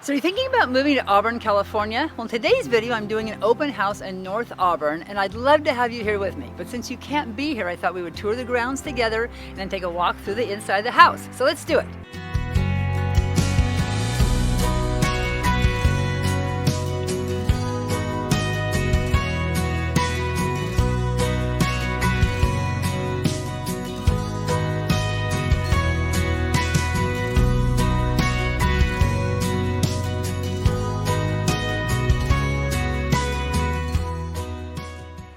So you're thinking about moving to Auburn, California? Well, in today's video, I'm doing an open house in North Auburn, and I'd love to have you here with me. But since you can't be here, I thought we would tour the grounds together and then take a walk through the inside of the house. So let's do it.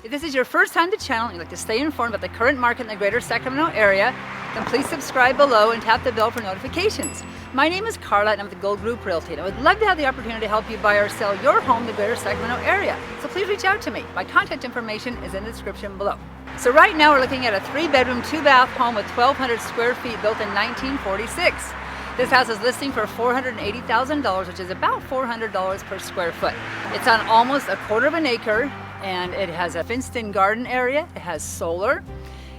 If this is your first time to the channel and you'd like to stay informed about the current market in the greater Sacramento area, then please subscribe below and tap the bell for notifications. My name is Carla and I'm with the Gold Group Realty, and I would love to have the opportunity to help you buy or sell your home in the greater Sacramento area. So please reach out to me. My contact information is in the description below. So right now we're looking at a 3-bedroom, 2-bath home with 1,200 square feet built in 1946. This house is listing for $480,000, which is about $400 per square foot. It's on almost a quarter of an acre, and it has a fenced-in garden area. It has solar.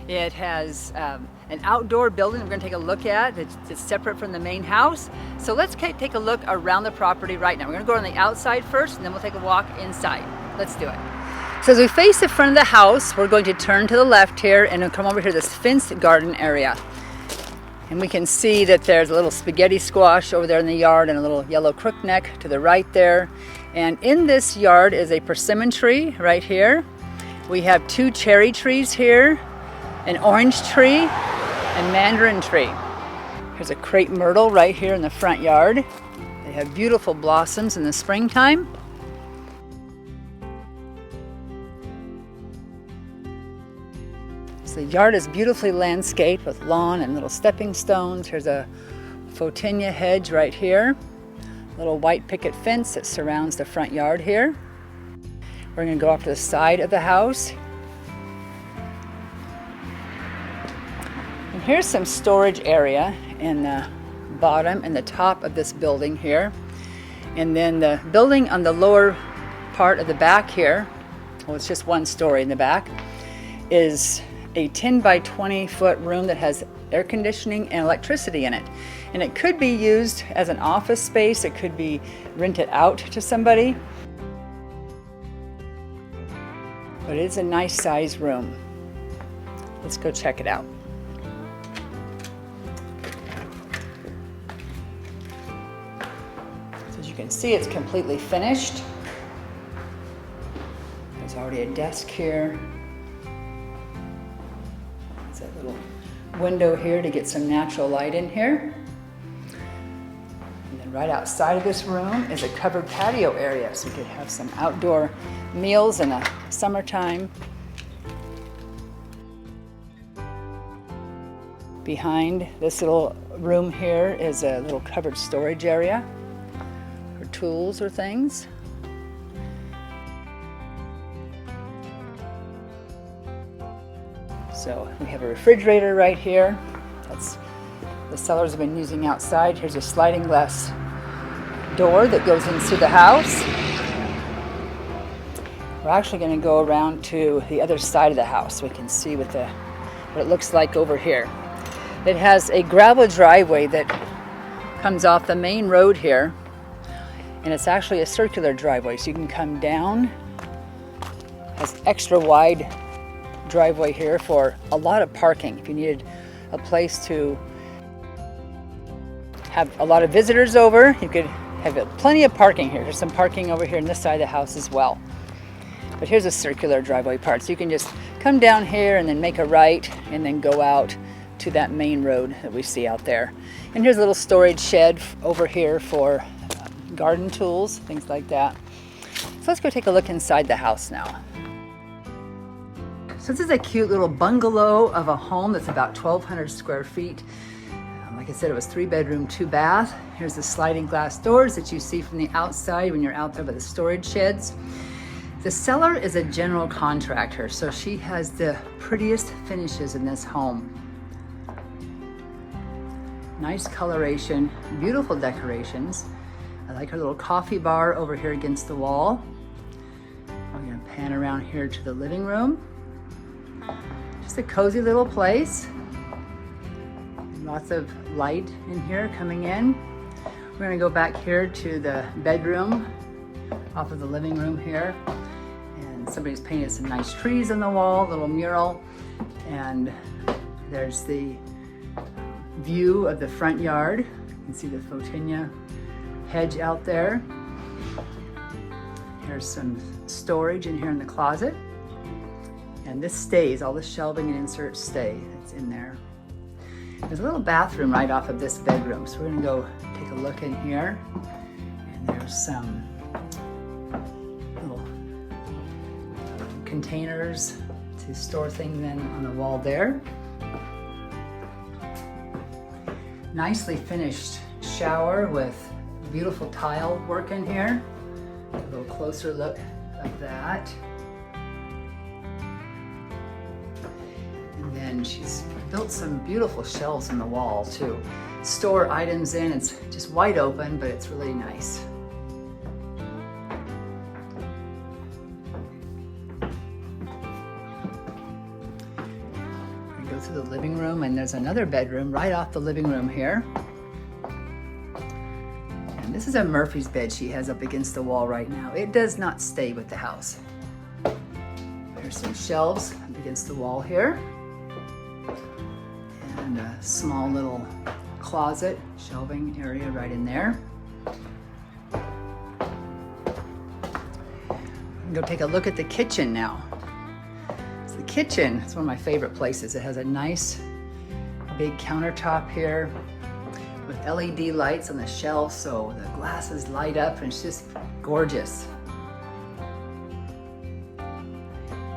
It has an outdoor building we're going to take a look at. It's separate from the main house. So let's take a look around the property right now. We're going to go on the outside first, and then we'll take a walk inside. Let's do it. So as we face the front of the house, we're going to turn to the left here and come over here to this fenced garden area. And we can see that there's a little spaghetti squash over there in the yard and a little yellow crookneck to the right there. And in this yard is a persimmon tree right here. We have 2 cherry trees here, an orange tree, and mandarin tree. Here's a crepe myrtle right here in the front yard. They have beautiful blossoms in the springtime. So the yard is beautifully landscaped with lawn and little stepping stones. Here's a photinia hedge right here. Little white picket fence that surrounds the front yard here. We're going to go off to the side of the house. And here's some storage area in the bottom and the top of this building here. And then the building on the lower part of the back here, well, it's just 1 story in the back, is a 10 by 20 foot room that has air conditioning and electricity in it. And it could be used as an office space. It could be rented out to somebody. But it is a nice size room. Let's go check it out. So as you can see, it's completely finished. There's already a desk here. There's a little window here to get some natural light in here. And then right outside of this room is a covered patio area, so you could have some outdoor meals in the summertime. Behind this little room here is a little covered storage area for tools or things. So we have a refrigerator right here. That's the sellers have been using outside. Here's a sliding glass door that goes into the house. We're actually going to go around to the other side of the house so we can see what it looks like over here. It has a gravel driveway that comes off the main road here, and it's actually a circular driveway, so you can come down. It has extra wide driveway here for a lot of parking. If you needed a place to have a lot of visitors over, you could have plenty of parking here. There's some parking over here on this side of the house as well. But here's a circular driveway part, so you can just come down here and then make a right and then go out to that main road that we see out there. And here's a little storage shed over here for garden tools, things like that. So let's go take a look inside the house now. So this is a cute little bungalow of a home that's about 1,200 square feet. Like I said, it was 3-bedroom, 2-bath. Here's the sliding glass doors that you see from the outside when you're out there by the storage sheds. The seller is a general contractor, so she has the prettiest finishes in this home. Nice coloration, beautiful decorations. I like her little coffee bar over here against the wall. I'm gonna pan around here to the living room. Just a cozy little place. Lots of light in here coming in. We're gonna go back here to the bedroom off of the living room here. And somebody's painted some nice trees on the wall, little mural. And there's the view of the front yard. You can see the photinia hedge out there. Here's some storage in here in the closet. And this stays, all the shelving and inserts stay. It's in there. There's a little bathroom right off of this bedroom. So we're gonna go take a look in here. And there's some little containers to store things in on the wall there. Nicely finished shower with beautiful tile work in here. A little closer look of that. And then she's built some beautiful shelves in the wall to store items in. It's just wide open, but it's really nice. We go through the living room, and there's another bedroom right off the living room here. And this is a Murphy's bed she has up against the wall right now. It does not stay with the house. There's some shelves up against the wall here. And a small little closet shelving area right in there. Go take a look at the kitchen now. So the kitchen is one of my favorite places. It has a nice big countertop here with LED lights on the shelf, so the glasses light up, and it's just gorgeous.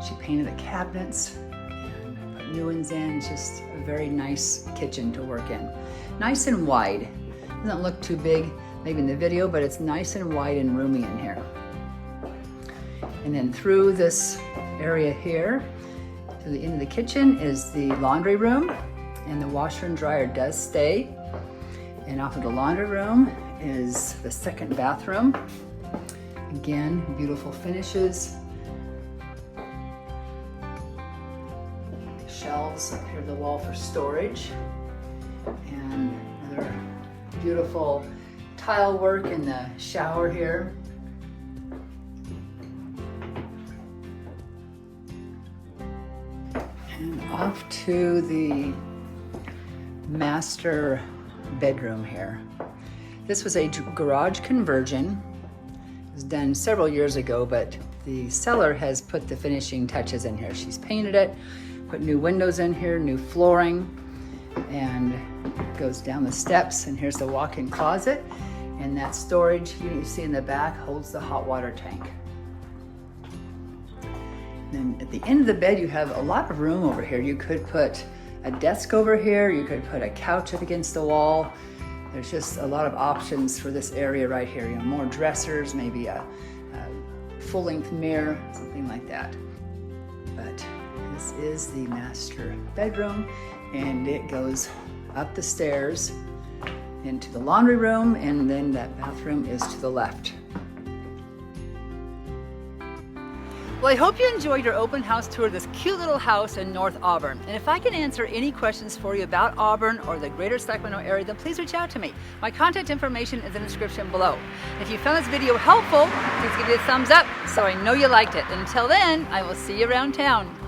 She painted the cabinets and put new ones in. It's just a very nice kitchen to work in. Nice and wide. Doesn't look too big maybe in the video, but it's nice and wide and roomy in here. And then through this area here to the end of the kitchen is the laundry room, and the washer and dryer does stay. And off of the laundry room is the second bathroom. Again, beautiful finishes. Shelves up here on the wall for storage. And another beautiful tile work in the shower here. And off to the master bedroom here. This was a garage conversion. It was done several years ago, but the seller has put the finishing touches in here. She's painted it, put new windows in here, new flooring, and goes down the steps, and here's the walk-in closet, and that storage unit you see in the back holds the hot water tank. Then at the end of the bed you have a lot of room over here. You could put a desk over here, you could put a couch up against the wall. There's just a lot of options for this area right here. You know, more dressers, maybe a full-length mirror, something like that. But this is the master bedroom, and it goes up the stairs into the laundry room, and then that bathroom is to the left. Well, I hope you enjoyed your open house tour of this cute little house in North Auburn. And if I can answer any questions for you about Auburn or the greater Sacramento area, then please reach out to me. My contact information is in the description below. If you found this video helpful, please give it a thumbs up so I know you liked it. And until then, I will see you around town.